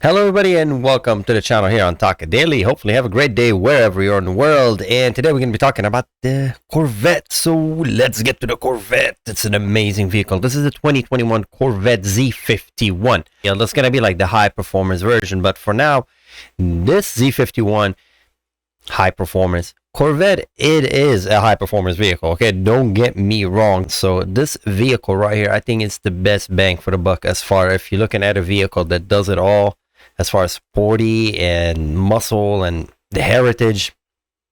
Hello everybody and welcome to the channel here on Talkdaily. Hopefully have a great day wherever you are in the world, and today we're going to be talking about the Corvette. So let's get to the Corvette. It's an amazing vehicle. This is the 2021 Corvette Z51. Yeah, that's going to be like the high performance version, but for now, this Z51 high performance Corvette, it is a high performance vehicle. Okay, don't get me wrong. So this vehicle right here, I think it's the best bang for the buck as far if you're looking at a vehicle that does it all as far as sporty and muscle and the heritage.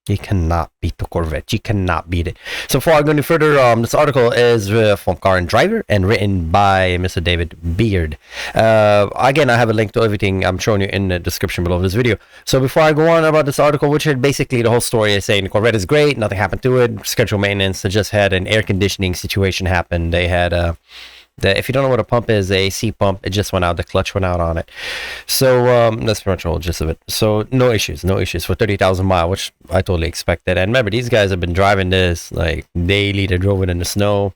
You cannot beat the Corvette. You cannot beat it. So before I go any further, this article is from Car and Driver and written by Mr. David Beard. Again, I have a link to everything I'm showing you in the description below this video. So before I go on about this article, which is basically the whole story is saying the Corvette is great, nothing happened to it, scheduled maintenance. They just had an air conditioning situation happen. They had if you don't know what a pump is, a AC pump, it just went out, the clutch went out on it. So that's pretty much the whole gist of it. So no issues for 30,000 miles, which I totally expected. And remember, these guys have been driving this like daily. They drove it in the snow.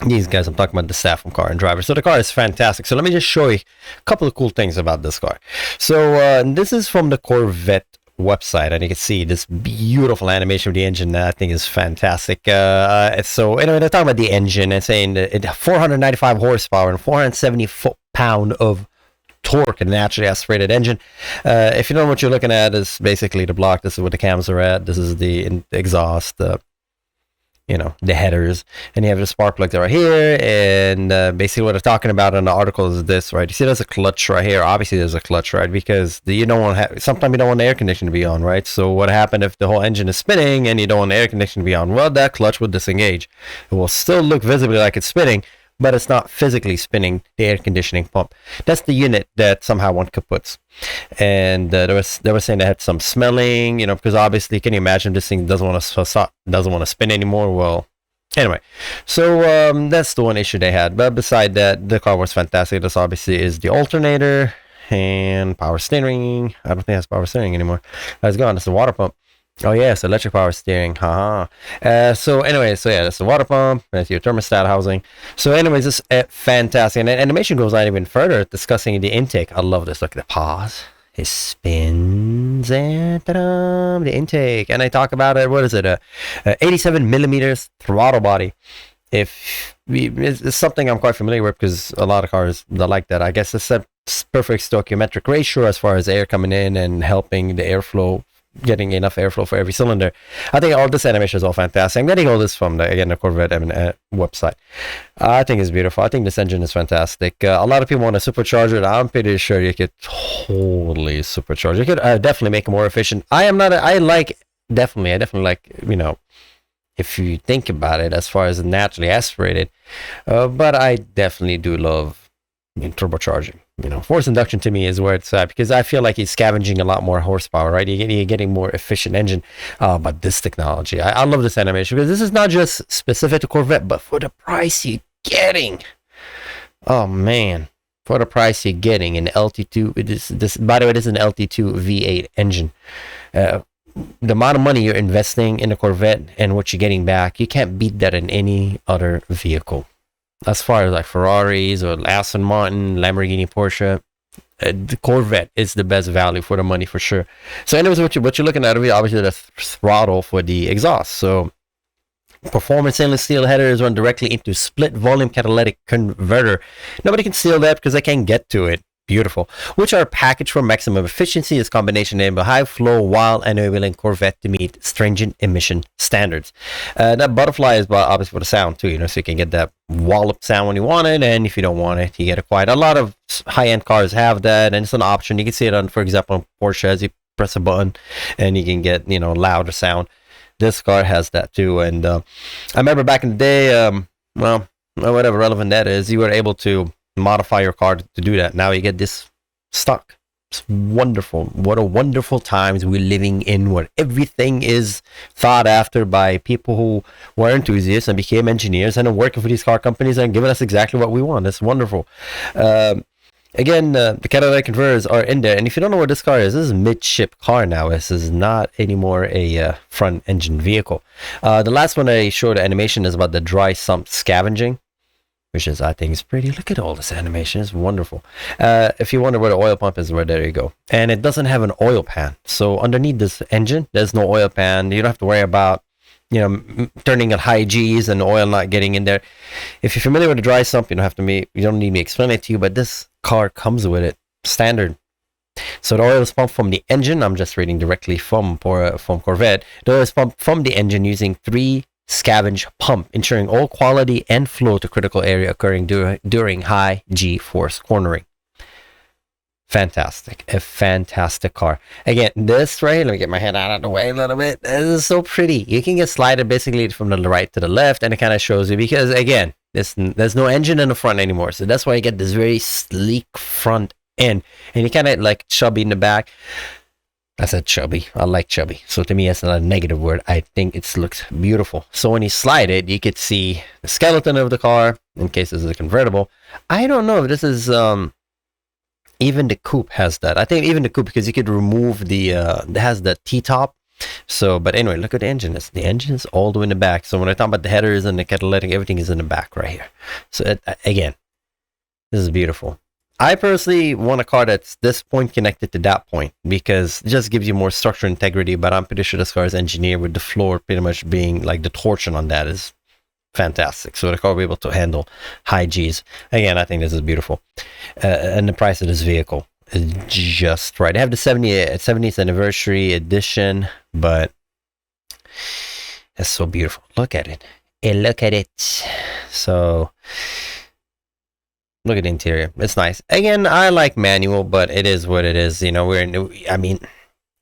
These guys, I'm talking about the staff from Car and Driver. So the car is fantastic. So let me just show you a couple of cool things about this car. So this is from the Corvette website, and you can see this beautiful animation of the engine. I think is fantastic. So anyway, they're talking about the engine and saying that it 495 horsepower and 470 foot-pound of torque in a naturally aspirated engine. If you know what you're looking at, is basically the block. This is where the cams are at. This is the exhaust, the headers, and you have the spark plug right here. And basically what they're talking about in the article is this, right? You see there's a clutch right here. Obviously there's a clutch, right? Because you don't want to have, sometimes you don't want the air conditioner to be on, right? So what happened if the whole engine is spinning and you don't want the air conditioner to be on? Well, that clutch will disengage. It will still look visibly like it's spinning, but it's not physically spinning the air conditioning pump. That's the unit that somehow went kaputs. And they were saying they had some smelling, because obviously, can you imagine this thing doesn't want to spin anymore? Well, anyway, so that's the one issue they had. But beside that, the car was fantastic. This obviously is the alternator and power steering. I don't think it has power steering anymore. It's gone. It's the water pump. Oh yeah, it's electric power steering. So anyway, so yeah, that's the water pump. That's your thermostat housing. So anyways, this is fantastic. And the animation goes on even further, discussing the intake. I love this. Look at the pause. It spins and the intake. And I talk about it. What is it? 87 millimeters throttle body. It's something I'm quite familiar with because a lot of cars are like that. I guess it's a perfect stoichiometric ratio as far as air coming in and helping the airflow, getting enough airflow for every cylinder. I think all this animation is all fantastic. I'm getting all this from the Corvette website. I think it's beautiful. I think this engine is fantastic. A lot of people want to supercharge it. I'm pretty sure you could totally supercharge. You could definitely make it more efficient. I definitely like, if you think about it, as far as naturally aspirated, but I definitely do love turbocharging. Forced induction to me is where it's at, because I feel like he's scavenging a lot more horsepower, right? You're getting more efficient engine. But this technology, I love this animation, because this is not just specific to Corvette, but for the price you're getting. Oh man, for the price you're getting in LT2, by the way, this is an LT2 V8 engine. The amount of money you're investing in a Corvette and what you're getting back, you can't beat that in any other vehicle. As far as like Ferraris or Aston Martin, Lamborghini, Porsche, the Corvette is the best value for the money for sure. So anyways, what you're looking at, obviously the throttle for the exhaust. So performance stainless steel headers run directly into split volume catalytic converter. Nobody can steal that because they can't get to it. Beautiful. Which are packaged for maximum efficiency. This combination enables high flow while enabling Corvette to meet stringent emission standards. That butterfly is obviously for the sound too, so you can get that wallop sound when you want it, and if you don't want it, you get it quiet. A lot of high-end cars have that, and it's an option. You can see it on, for example, Porsche, as you press a button and you can get louder sound. This car has that too. And I remember back in the day, well, whatever relevant that is, you were able to modify your car to do that. Now you get this stock. It's wonderful. What a wonderful times we're living in, where everything is thought after by people who were enthusiasts and became engineers and are working for these car companies and giving us exactly what we want. It's wonderful. Again, the catalytic converters are in there, and if you don't know what this car is, this is a midship car now. This is not anymore a front engine vehicle. The last one I showed animation is about the dry sump scavenging. which is, I think, is pretty. Look at all this animation. It's wonderful. If you wonder where the oil pump is, well, there you go. And it doesn't have an oil pan. So underneath this engine, there's no oil pan. You don't have to worry about, you know, turning at high G's and the oil not getting in there. If you're familiar with the dry sump, you don't need me to explain it to you, but this car comes with it standard. So the oil is pumped from the engine. I'm just reading directly from Corvette. The oil is pumped from the engine using 3 scavenge pump, ensuring all quality and flow to critical area occurring during high G-force cornering. Fantastic. A fantastic car. Again, this right here, let me get my head out of the way a little bit. This is so pretty. You can get slided basically from the right to the left, and it kind of shows you, because again, there's no engine in the front anymore. So that's why you get this very sleek front end, and you kind of like chubby in the back. I said chubby. I like chubby. So to me, that's not a negative word. I think it looks beautiful. So when you slide it, you could see the skeleton of the car, in case this is a convertible. I don't know if this is, even the coupe has that. I think even the coupe, because you could remove the, it has the T-top. So, but anyway, look at the engine. The engine is all the way in the back. So when I talk about the headers and the catalytic, everything is in the back right here. So again, this is beautiful. I personally want a car that's this point connected to that point, because it just gives you more structural integrity. But I'm pretty sure this car is engineered with the floor pretty much being like the torsion on that is fantastic. So the car will be able to handle high G's. Again, I think this is beautiful. And the price of this vehicle is just right. They have the 70th anniversary edition, but it's so beautiful. Look at it. And look at it. So look at the interior. It's nice. Again, I like manual, but it is what it is. You know, I mean,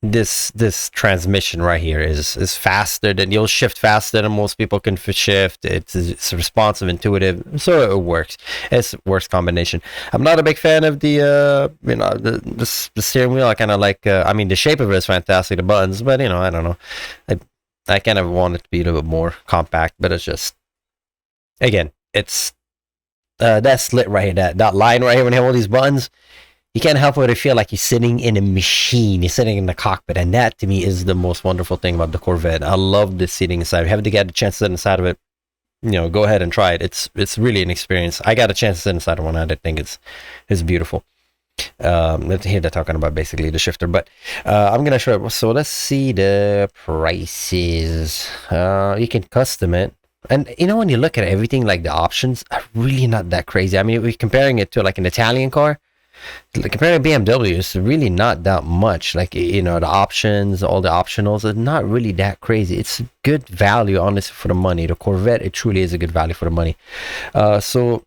this transmission right here is faster than, you'll shift faster than most people can shift. It's responsive, intuitive, so it works. It's a works combination. I'm not a big fan of the you know, the steering wheel. I kind of like, I mean, the shape of it is fantastic, the buttons, but you know, I don't know. I kind of want it to be a little bit more compact, but it's just, again, it's that slit right here, that line right here, when you have all these buttons, you can't help but feel like you're sitting in a machine. You're sitting in the cockpit, and that to me is the most wonderful thing about the Corvette. I love the seating inside. If you haven't get a chance to sit inside of it, you know, go ahead and try it. It's really an experience. I got a chance to sit inside of one, and I think it's beautiful. Here they're talking about basically the shifter, but I'm gonna show it. So let's see the prices. You can custom it. And you know, when you look at everything, like the options are really not that crazy. I mean, we're comparing it to like an Italian car. Like comparing to BMW, it's really not that much. Like, you know, the options, all the optionals are not really that crazy. It's good value, honestly, for the money. The Corvette, it truly is a good value for the money. So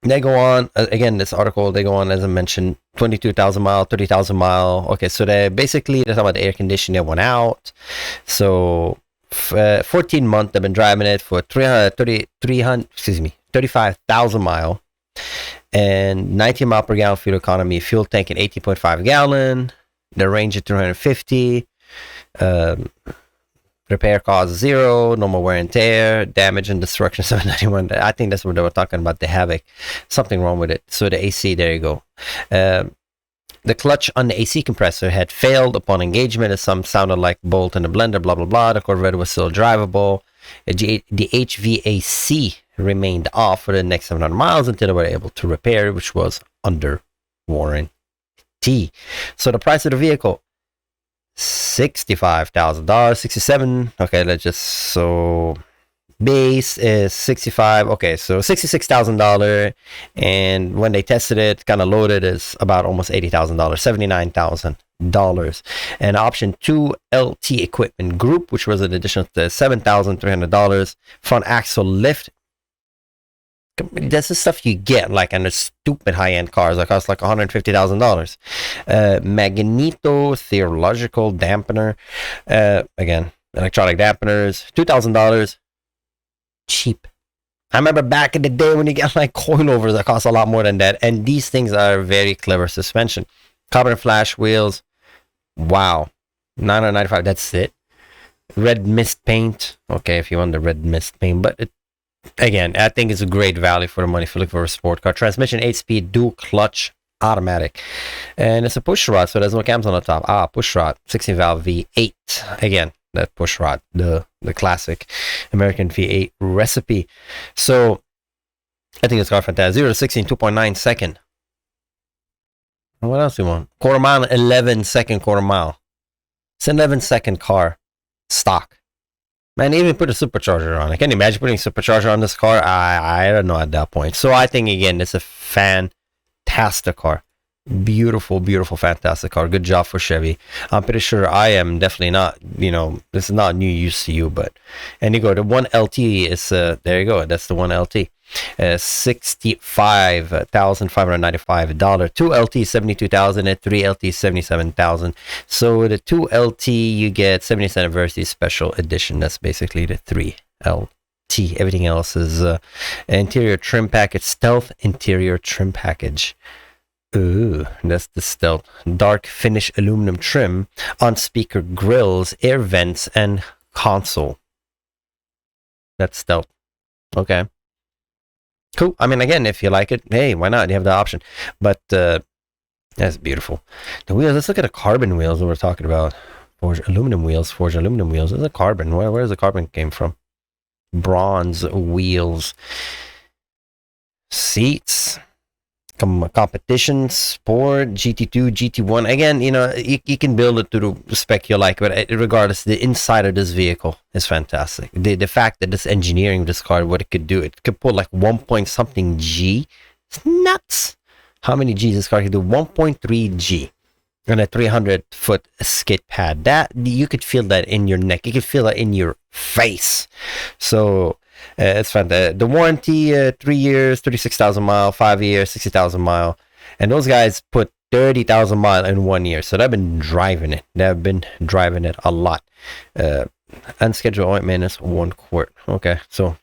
they go on, again, this article, they go on, as I mentioned, 22,000 mile, 30,000 mile. Okay, so they're talking about the air conditioning that went out. So 14 months they've been driving it for 35,000 mile, and 19 mile per gallon fuel economy, fuel tank at 18.5 gallon, the range at 350, repair cost 0, no more wear and tear, damage and destruction 791. I think that's what they were talking about, the Havoc, something wrong with it. So the AC, there you go. The clutch on the AC compressor had failed upon engagement, as some sounded like bolt in the blender, blah, blah, blah. The Corvette was still drivable. The HVAC remained off for the next 700 miles until they were able to repair it, which was under warranty. So the price of the vehicle, $65,000, 67. Okay, let's just, so base is 65. Okay, so $66,000, and when they tested it, kind of loaded, is about almost $80,000, $79,000. And option 2 LT equipment group, which was an additional to $7,300. Front axle lift. That's the stuff you get like on the stupid high-end cars that cost like $150,000. Magneto theological dampener, again, electronic dampeners, $2,000. Cheap. I remember back in the day when you get like coilovers that cost a lot more than that, and these things are very clever suspension. Carbon flash wheels, wow, $995. That's it. Red mist paint. Okay, if you want the red mist paint, but again, I think it's a great value for the money if you look for a sport car. Transmission 8-speed dual clutch automatic, and it's a pushrod, so there's no cams on the top. Pushrod 16 valve V8. Again, that pushrod, the classic American V8 recipe. So I think this car fantastic. 0 to 60 in 2.9 second. What else do you want? Quarter mile, 11 second quarter mile. It's an 11-second car. Stock. Man, even put a supercharger on. I can't imagine putting a supercharger on this car. I don't know at that point. So I think, again, it's a fantastic car. Beautiful, beautiful, fantastic car. Good job for Chevy. I'm pretty sure I am definitely not, this is not new use to you, but, and you go, the 1LT is, there you go, that's the 1LT. $65,595. 2LT 72,000 and 3LT 77,000. So the 2LT you get 70th anniversary special edition. That's basically the 3LT. Everything else is interior trim package, stealth interior trim package. Ooh, that's the stealth. Dark finish aluminum trim on speaker grills, air vents, and console. That's stealth. Okay. Cool. I mean, again, if you like it, hey, why not? You have the option. But that's beautiful. The wheels, let's look at the carbon wheels that we're talking about. Forged aluminum wheels. This is a carbon. Where does the carbon came from? Bronze wheels. Seats. Competition, sport, GT2, GT1. Again, you can build it to the spec you like, but regardless, the inside of this vehicle is fantastic. The fact that this engineering of this car, what it could do, it could put like 1 point something G. It's nuts. How many G's this car can do? 1.3 G on a 300-foot skid pad. That you could feel that in your neck. You could feel that in your face. So it's fantastic. The warranty, 3 years, 36,000 mile, 5 years, 60,000 mile, and those guys put 30,000 mile in 1 year. So they've been driving it. They've been driving it a lot. Unscheduled oil maintenance, 1 quart. Okay, so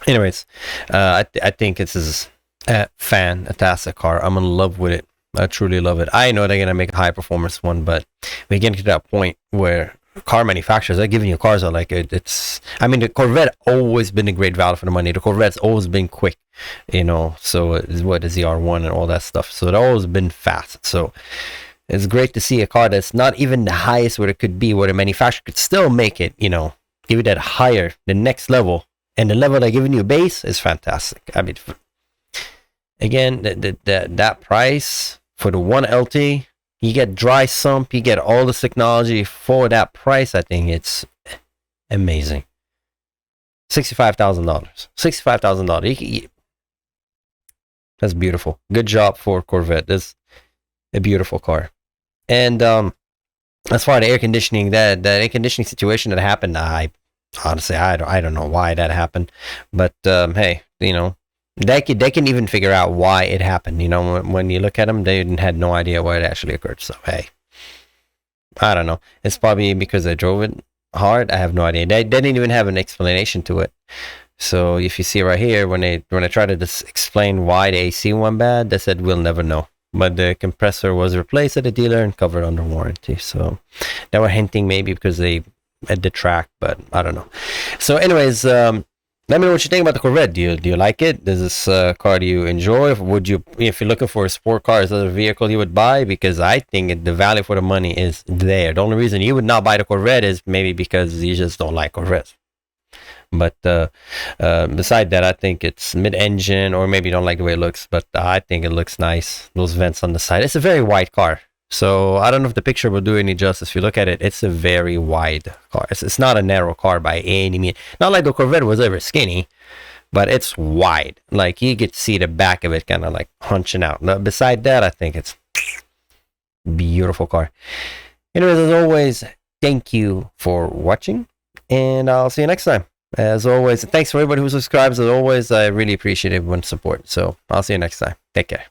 anyways, I think this is a fantastic car. I'm in love with it. I truly love it. I know they're gonna make a high performance one, but we're getting to that point where car manufacturers are giving you cars that like it's. I mean, the Corvette always been a great value for the money. The Corvette's always been quick, So it's what is the R1 and all that stuff. So it's always been fast. So it's great to see a car that's not even the highest what it could be, where the manufacturer could still make it. Give it that higher, the next level, and the level they're giving you base is fantastic. I mean, again, that price for the 1LT. You get dry sump, you get all this technology for that price. I think it's amazing. $65,000. $65,000. That's beautiful. Good job for Corvette. That's a beautiful car. And as far as the air conditioning, that air conditioning situation that happened, I honestly I don't know why that happened, but hey, they can even figure out why it happened. When you look at them, they had no idea why it actually occurred. So hey, I don't know. It's probably because they drove it hard. I have no idea. They didn't even have an explanation to it. So if you see right here, when I try to explain why the AC went bad, they said we'll never know. But the compressor was replaced at the dealer and covered under warranty. So they were hinting maybe because they at the track, but I don't know. So anyways, let me know what you think about the Corvette. Do you like it? Does this car do you enjoy? Would you, if you're looking for a sport car, is that a vehicle you would buy? Because I think the value for the money is there. The only reason you would not buy the Corvette is maybe because you just don't like Corvettes. But beside that, I think it's mid-engine, or maybe you don't like the way it looks, but I think it looks nice. Those vents on the side. It's a very wide car. So I don't know if the picture will do any justice. If you look at it, it's a very wide car. It's not a narrow car by any means. Not like the Corvette was ever skinny, but it's wide. Like you get to see the back of it kind of like hunching out. Now, beside that, I think it's beautiful car. Anyways, as always, thank you for watching, and I'll see you next time. As always, thanks for everybody who subscribes. As always, I really appreciate everyone's support. So I'll see you next time. Take care.